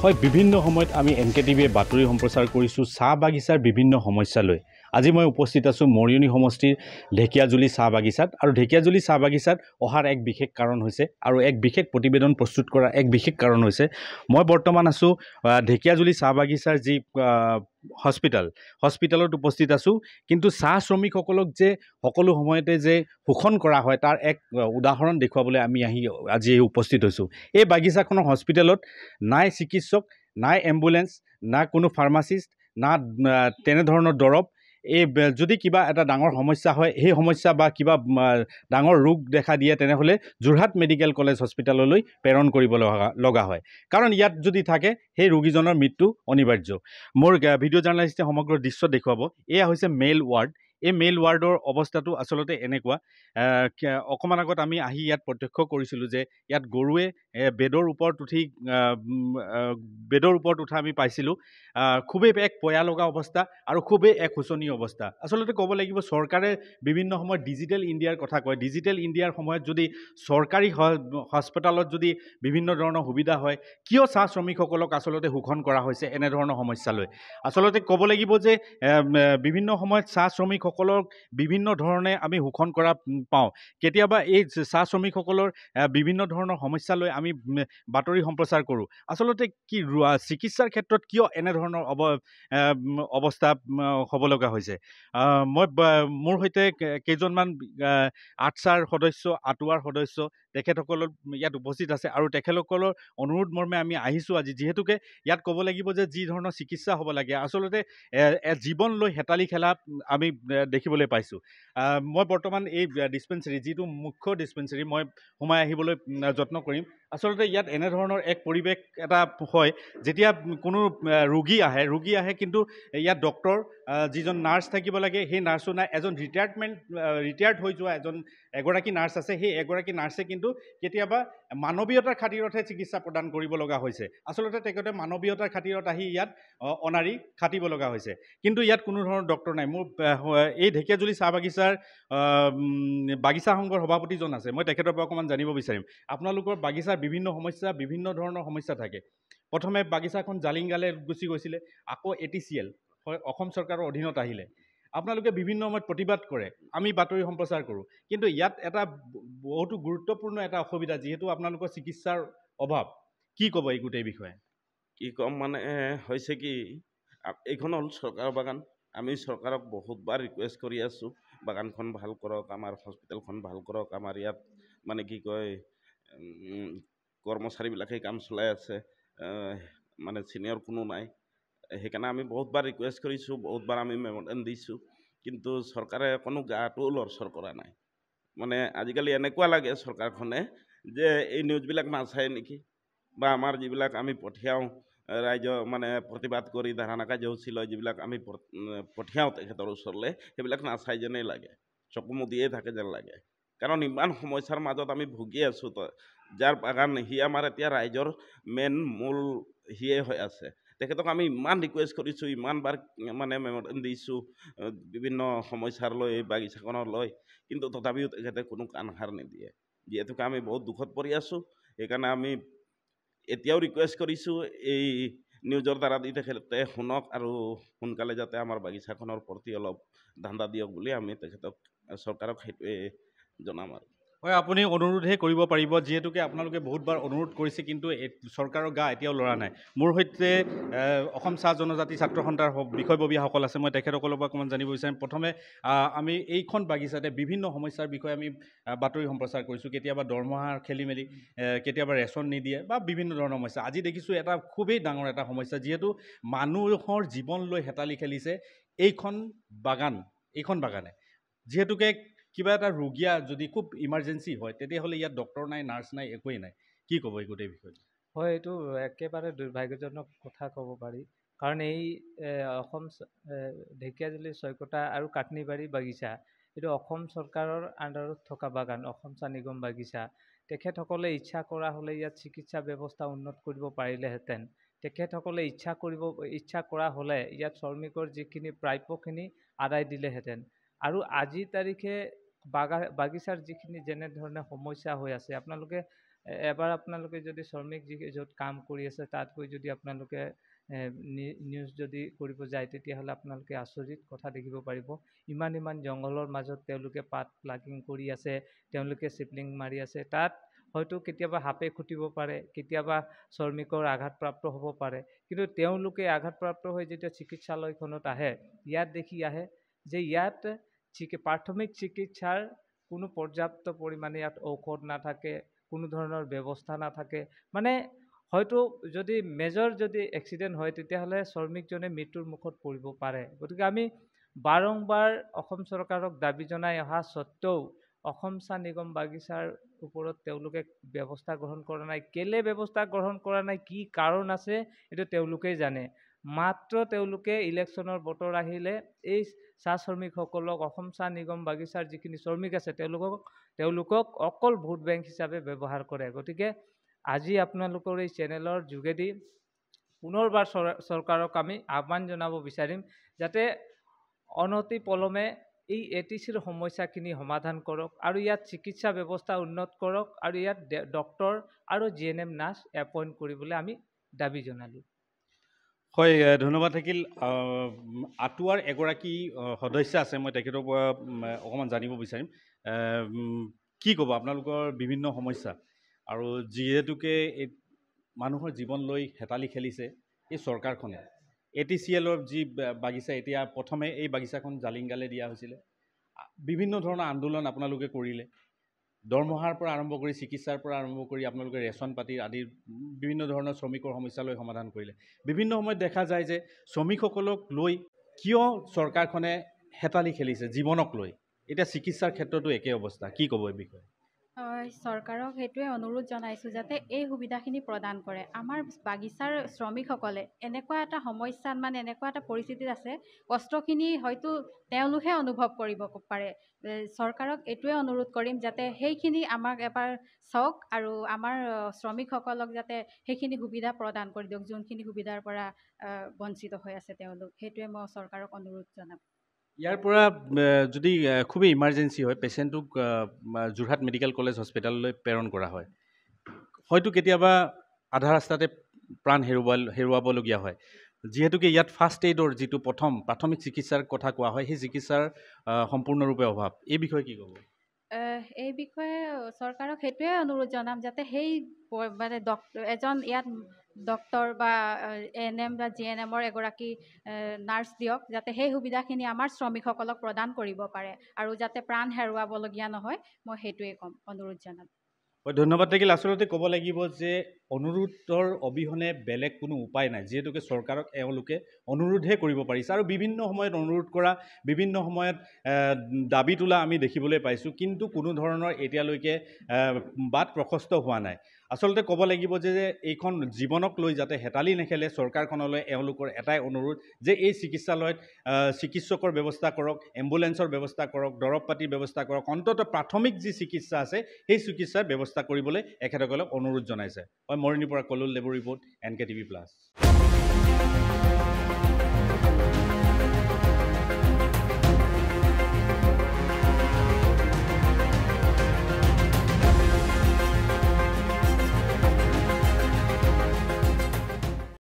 হয় বিভিন্ন সময়ত আমি NKTVয়ে বাতৰি সম্প্ৰচাৰ কৰিছোঁ চাহ বাগিচাৰ বিভিন্ন সমস্যা লৈ। আজি মই উপস্থিত আছোঁ মৰিয়নি সমষ্টিৰ ঢেকিয়াজুলি চাহ বাগিচাত আৰু ঢেকিয়াজুলি চাহ বাগিচাত অহাৰ এক বিশেষ কাৰণ হৈছে আৰু এক বিশেষ প্ৰতিবেদন প্ৰস্তুত কৰা এক বিশেষ কাৰণ হৈছে মই বৰ্তমান আছোঁ ঢেকিয়াজুলি চাহ বাগিচাৰ যি হস্পিটেলত উপস্থিত আছোঁ, কিন্তু চাহ শ্ৰমিকসকলক যে সকলো সময়তে যে শোষণ কৰা হয় তাৰ এক উদাহৰণ দেখুৱাবলৈ আমি আজি উপস্থিত হৈছোঁ। এই বাগিচাখনৰ হস্পিটেলত নাই চিকিৎসক, নাই এম্বুলেন্স, না কোনো ফাৰ্মাচিষ্ট, না তেনেধৰণৰ দৰৱ। এই যদি কিবা এটা ডাঙৰ সমস্যা হয়, সেই সমস্যা বা কিবা ডাঙৰ ৰোগ দেখা দিয়ে তেনেহ'লে যোৰহাট মেডিকেল কলেজ হস্পিটেললৈ প্ৰেৰণ কৰিব লগা হয়, কাৰণ ইয়াত যদি থাকে সেই ৰোগীজনৰ মৃত্যু অনিবাৰ্য। মোৰ ভিডিঅ' জাৰ্ণালিষ্টে সমগ্ৰ দৃশ্য দেখুৱাব। এয়া হৈছে মেইল ৱাৰ্ড। এই মেইল ৱাৰ্ডৰ অৱস্থাটো আচলতে এনেকুৱা। অকণমান আগত আমি আহি ইয়াত প্ৰত্যক্ষ কৰিছিলোঁ যে ইয়াত গৰুৱে বেডৰ ওপৰত উঠা আমি পাইছিলোঁ। খুবেই এক পয়া লগা অৱস্থা আৰু খুবেই এক শোচনীয় অৱস্থা। আচলতে ক'ব লাগিব চৰকাৰে বিভিন্ন সময়ত ডিজিটেল ইণ্ডিয়াৰ কথা কয়। ডিজিটেল ইণ্ডিয়াৰ সময়ত যদি চৰকাৰী হস্পিটেলত যদি বিভিন্ন ধৰণৰ সুবিধা হয়, কিয় চাহ শ্ৰমিকসকলক আচলতে শোষণ কৰা হৈছে এনেধৰণৰ সমস্যা লৈ? আচলতে ক'ব লাগিব যে বিভিন্ন সময়ত চাহ শ্ৰমিকসকলক বিভিন্ন ধৰণে আমি শোষণ কৰা পাওঁ। কেতিয়াবা এই চাহ শ্ৰমিকসকলৰ বিভিন্ন ধৰণৰ সমস্যা লৈ আমি বাতৰি সম্প্ৰচাৰ কৰোঁ। আচলতে কি চিকিৎসাৰ ক্ষেত্ৰত কিয় এনেধৰণৰ অৱস্থা হ'ব লগা হৈছে? মই মোৰ সৈতে কেইজনমান আটছাৰ সদস্য, আটোৱাৰ সদস্য তেখেতসকল ইয়াত উপস্থিত আছে আৰু তেখেতসকলৰ অনুৰোধ মৰ্মে আমি আহিছোঁ আজি, যিহেতুকে ইয়াত ক'ব লাগিব যে যি ধৰণৰ চিকিৎসা হ'ব লাগে আচলতে জীৱন লৈ হেতালি খেলা আমি দেখিবলৈ পাইছোঁ। মই বৰ্তমান এই ডিছপেঞ্চেৰী, যিটো মুখ্য ডিছপেঞ্চেৰী, মই সোমাই আহিবলৈ যত্ন কৰিম। আচলতে ইয়াত এনেধৰণৰ এক পৰিৱেশ এটা হয়, যেতিয়া কোনো ৰোগী আহে কিন্তু ইয়াত ডক্তৰ, যিজন নাৰ্ছ থাকিব লাগে সেই নাৰ্ছো নাই। এজন ৰিটায়াৰ্ড হৈ যোৱা এগৰাকী নাৰ্ছ আছে, সেই এগৰাকী নাৰ্ছে কিন্তু কেতিয়াবা মানৱীয়তাৰ খাতিৰতহে চিকিৎসা প্ৰদান কৰিব লগা হৈছে। আচলতে তেখেতে মানৱীয়তাৰ খাতিৰত আহি ইয়াত অনাৰী খাটিব লগা হৈছে, কিন্তু ইয়াত কোনো ধৰণৰ ডক্তৰ নাই। মোৰ এই ঢেকিয়াজুলি চাহ বাগিচাৰ বাগিচা সংঘৰ সভাপতিজন আছে, মই তেখেতৰ পৰা অকণমান জানিব বিচাৰিম। আপোনালোকৰ বাগিচাৰ বিভিন্ন ধৰণৰ সমস্যা থাকে। প্ৰথমে বাগিচাখন জালিংগালে গুচি গৈছিলে, আকৌ ATCL হয় অসম চৰকাৰৰ অধীনত আহিলে। আপোনালোকে বিভিন্ন সময়ত প্ৰতিবাদ কৰে, আমি বাতৰি সম্প্ৰচাৰ কৰোঁ, কিন্তু ইয়াত এটা বহুতো গুৰুত্বপূৰ্ণ এটা অসুবিধা, যিহেতু আপোনালোকৰ চিকিৎসাৰ অভাৱ। কি ক'ব এই গোটেই বিষয়ে? কি ক'ম মানে হৈছে কি, এইখন হ'ল চৰকাৰৰ বাগান। আমি চৰকাৰক বহুতবাৰ ৰিকুৱেষ্ট কৰি আছোঁ, বাগানখন ভাল কৰক, আমাৰ হস্পিটেলখন ভাল কৰক। আমাৰ ইয়াত মানে কি কয়, কৰ্মচাৰীবিলাকে কাম চলাই আছে, মানে ছিনিয়ৰ কোনো নাই। সেইকাৰণে আমি বহুতবাৰ ৰিকুৱেষ্ট কৰিছোঁ, বহুতবাৰ আমি মেম'ৰেণ্ডাম দিছোঁ, কিন্তু চৰকাৰে কোনো গাটো লৰচৰ কৰা নাই। মানে আজিকালি এনেকুৱা লাগে চৰকাৰখনে যে এই নিউজবিলাক নাচায় নেকি, বা আমাৰ যিবিলাক আমি পঠিয়াওঁ ৰাইজ মানে প্ৰতিবাদ কৰি ধাৰণা কাৰ্যসূচী লৈ যিবিলাক আমি পঠিয়াওঁ তেখেতৰ ওচৰলৈ, সেইবিলাক নাচাই যেনেই লাগে, চকু মুদিয়ে থাকে যেন লাগে। কাৰণ ইমান সমস্যাৰ মাজত আমি ভুগি আছোঁ। যাৰ বাগান সি আমাৰ এতিয়া ৰাইজৰ মূল সিয়ে হৈ আছে। তেখেতক আমি ইমান ৰিকুৱেষ্ট কৰিছোঁ, ইমানবাৰ মানে মেম'ৰেণ্ডাম দিছোঁ বিভিন্ন সমস্যাৰ লৈ, এই বাগিচাখনৰ লৈ, কিন্তু তথাপিও তেখেতে কোনো কাণসাৰ নিদিয়ে। যিহেতুকে আমি বহুত দুখত পৰি আছোঁ, সেইকাৰণে আমি এতিয়াও ৰিকুৱেষ্ট কৰিছোঁ এই নিউজৰ দ্বাৰা দি তেখেতে শুনক আৰু সোনকালে যাতে আমাৰ বাগিচাখনৰ প্ৰতি অলপ ধান্দা দিয়ক বুলি আমি তেখেতক, চৰকাৰক সেইটোৱে জনাম আৰু। হয়, আপুনি অনুৰোধহে কৰিব পাৰিব, যিহেতুকে আপোনালোকে বহুতবাৰ অনুৰোধ কৰিছে, কিন্তু চৰকাৰৰ গা এতিয়াও লৰা নাই। মোৰ সৈতে অসম চাহ জনজাতি ছাত্ৰ সন্থাৰ বিষয়ববীয়াসকল আছে, মই তেখেতসকলৰ পৰা অকণমান জানিব বিচাৰিম। প্ৰথমে আমি এইখন বাগিচাতে বিভিন্ন সমস্যাৰ বিষয়ে আমি বাতৰি সম্প্ৰচাৰ কৰিছোঁ। কেতিয়াবা দৰমহাৰ খেলি মেলি, কেতিয়াবা ৰেচন নিদিয়ে বা বিভিন্ন ধৰণৰ সমস্যা। আজি দেখিছোঁ এটা খুবেই ডাঙৰ এটা সমস্যা, যিহেতু মানুহৰ জীৱন লৈ হেতালি খেলিছে এইখন বাগানে। যিহেতুকে কিবা এটা ৰোগীয়া যদি খুব ইমাৰ্জেঞ্চি হয়, তেতিয়াহ'লে ইয়াত ডক্তৰ নাই, নাৰ্ছ নাই, একোৱেই নাই। কি ক'ব এই গোটেই বিষয়টো? হয়, এইটো একেবাৰে দুৰ্ভাগ্যজনক কথা ক'ব পাৰি, কাৰণ এই অসম ঢেকিয়াজুলি ছয়কোটা আৰু কাটনিবাৰী বাগিচা, এইটো অসম চৰকাৰৰ আণ্ডাৰত থকা বাগান, অসম চাহ নিগম বাগিচা। তেখেতসকলে ইচ্ছা কৰা হ'লে ইয়াত চিকিৎসা ব্যৱস্থা উন্নত কৰিব পাৰিলেহেঁতেন। তেখেতসকলে ইচ্ছা কৰা হ'লে ইয়াত শ্ৰমিকৰ যিখিনি প্ৰাপ্যখিনি আদায় দিলেহেঁতেন। আৰু আজিৰ তাৰিখে বাগিচাৰ যিখিনি যেনেধৰণে সমস্যা হৈ আছে, আপোনালোকে এবাৰ আপোনালোকে যদি শ্ৰমিক য'ত কাম কৰি আছে তাত গৈ যদি আপোনালোকে নিউজ যদি কৰিব যায় তেতিয়াহ'লে আপোনালোকে আচৰিত কথা দেখিব পাৰিব। ইমান জংঘলৰ মাজত তেওঁলোকে পাত প্লাগিং কৰি আছে, তেওঁলোকে চিপলিং মাৰি আছে। তাত হয়তো কেতিয়াবা সাপে খুটিব পাৰে, কেতিয়াবা শ্ৰমিকৰ আঘাতপ্ৰাপ্ত হ'ব পাৰে, কিন্তু তেওঁলোকে আঘাতপ্ৰাপ্ত হৈ যেতিয়া চিকিৎসালয়খনত আহে, ইয়াত দেখি আহে যে ইয়াত প্ৰাথমিক চিকিৎসাৰ কোনো পৰ্যাপ্ত পৰিমাণে ইয়াত ঔষধ নাথাকে, কোনো ধৰণৰ ব্যৱস্থা নাথাকে। মানে হয়তো যদি মেজৰ যদি এক্সিডেণ্ট হয় তেতিয়াহ'লে শ্ৰমিকজনে মৃত্যুৰ মুখত পৰিব পাৰে। গতিকে আমি বাৰম্বাৰ অসম চৰকাৰক দাবী জনাই অহা স্বত্বেও অসম চাহ নিগম বাগিচাৰ ওপৰত তেওঁলোকে ব্যৱস্থা গ্ৰহণ কৰা নাই। কেলে ব্যৱস্থা গ্ৰহণ কৰা নাই, কি কাৰণ আছে, এইটো তেওঁলোকেই জানে। মাত্ৰ তেওঁলোকে ইলেকশ্যনৰ বতৰ আহিলে এই চাহ শ্ৰমিকসকলক, অসম চাহ নিগম বাগিচাৰ যিখিনি শ্ৰমিক আছে তেওঁলোকক অকল ভোট বেংক হিচাপে ব্যৱহাৰ কৰে। গতিকে আজি আপোনালোকৰ এই চেনেলৰ যোগেদি পুনৰবাৰ চৰকাৰক আমি আহ্বান জনাব বিচাৰিম যাতে অনতি পলমে এই ATCৰ সমস্যাখিনি সমাধান কৰক আৰু ইয়াত চিকিৎসা ব্যৱস্থা উন্নত কৰক আৰু ইয়াত ডক্টৰ আৰু GNM নাৰ্ছ এপইণ্ট কৰিবলৈ আমি দাবী জনালোঁ। হয়, ধন্যবাদ থাকিল। আটোৱাৰ এগৰাকী সদস্য আছে, মই তেখেতৰ পৰা অকণমান জানিব বিচাৰিম। কি ক'ব আপোনালোকৰ বিভিন্ন সমস্যা আৰু যিহেতুকে মানুহৰ জীৱন লৈ হেতালি খেলিছে এই চৰকাৰখনে। ATCLৰ যি বাগিচা, এতিয়া প্ৰথমে এই বাগিচাখন জালিংগালে দিয়া হৈছিলে, বিভিন্ন ধৰণৰ আন্দোলন আপোনালোকে কৰিলে, দৰমহাৰ পৰা আৰম্ভ কৰি চিকিৎসাৰ পৰা আৰম্ভ কৰি আপোনালোকে ৰেচন পাতিৰ আদিৰ বিভিন্ন ধৰণৰ শ্ৰমিকৰ সমস্যালৈ সমাধান কৰিলে। বিভিন্ন সময়ত দেখা যায় যে শ্ৰমিকসকলক লৈ কিয় চৰকাৰখনে হেতালি খেলিছে জীৱনক লৈ। এতিয়া চিকিৎসাৰ ক্ষেত্ৰতো একে অৱস্থা, কি ক'ব এই বিষয়ে? চৰকাৰক সেইটোৱে অনুৰোধ জনাইছোঁ যাতে এই সুবিধাখিনি প্ৰদান কৰে। আমাৰ বাগিচাৰ শ্ৰমিকসকলে এনেকুৱা এটা সমস্যাত, মানে এনেকুৱা এটা পৰিস্থিতিত আছে, কষ্টখিনি হয়তো তেওঁলোকহে অনুভৱ কৰিব পাৰে। চৰকাৰক এইটোৱে অনুৰোধ কৰিম যাতে সেইখিনি আমাক এবাৰ চাওক আৰু আমাৰ শ্ৰমিকসকলক যাতে সেইখিনি সুবিধা প্ৰদান কৰি দিয়ক, যোনখিনি সুবিধাৰ পৰা বঞ্চিত হৈ আছে তেওঁলোক। সেইটোৱে মই চৰকাৰক অনুৰোধ জনাম। ইয়াৰ পৰা যদি খুবেই ইমাৰ্জেঞ্চি হয়, পেচেণ্টটোক যোৰহাট মেডিকেল কলেজ হস্পিটেললৈ প্ৰেৰণ কৰা হয়, হয়তো কেতিয়াবা আধা ৰাস্তাতে প্ৰাণ হেৰুৱাবলগীয়া হয়। যিহেতুকে ইয়াত ফাৰ্ষ্ট এইডৰ যিটো প্ৰাথমিক চিকিৎসাৰ কথা কোৱা হয়, সেই চিকিৎসাৰ সম্পূৰ্ণৰূপে অভাৱ। এই বিষয়ে কি ক'ব? এই বিষয়ে চৰকাৰক সেইটোৱে অনুৰোধ জনাম যাতে সেই মানে এজন ইয়াত ডক্টৰ বা ANM বা GNMৰ এগৰাকী নাৰ্ছ দিয়ক, যাতে সেই সুবিধাখিনি আমাৰ শ্ৰমিকসকলক প্ৰদান কৰিব পাৰে আৰু যাতে প্ৰাণ হেৰুৱাবলগীয়া নহয়। মই সেইটোৱে ক'ম, অনুৰোধ জনাম। হয়, ধন্যবাদ থাকিল। আচলতে ক'ব লাগিব যে অনুৰোধৰ অবিহনে বেলেগ কোনো উপায় নাই, যিহেতুকে চৰকাৰক এওঁলোকে অনুৰোধহে কৰিব পাৰিছে আৰু বিভিন্ন সময়ত অনুৰোধ কৰা, বিভিন্ন সময়ত দাবী তোলা আমি দেখিবলৈ পাইছোঁ, কিন্তু কোনো ধৰণৰ এতিয়ালৈকে বাট প্ৰশস্ত হোৱা নাই। আচলতে ক'ব লাগিব যে এইখন জীৱনক লৈ যাতে হেতালি নেখেলে, চৰকাৰখনলৈ এওঁলোকৰ এটাই অনুৰোধ যে এই চিকিৎসালয়ত চিকিৎসকৰ ব্যৱস্থা কৰক, এম্বুলেঞ্চৰ ব্যৱস্থা কৰক, দৰৱ পাতিৰ ব্যৱস্থা কৰক, অন্ততঃ প্ৰাথমিক যি চিকিৎসা আছে সেই চিকিৎসাৰ ব্যৱস্থা কৰিবলৈ এখেতসকলক অনুৰোধ জনাইছে। মই মৰিনীৰ পৰা কলুল দেৱৰ ৰিপৰ্ট, NKTV+।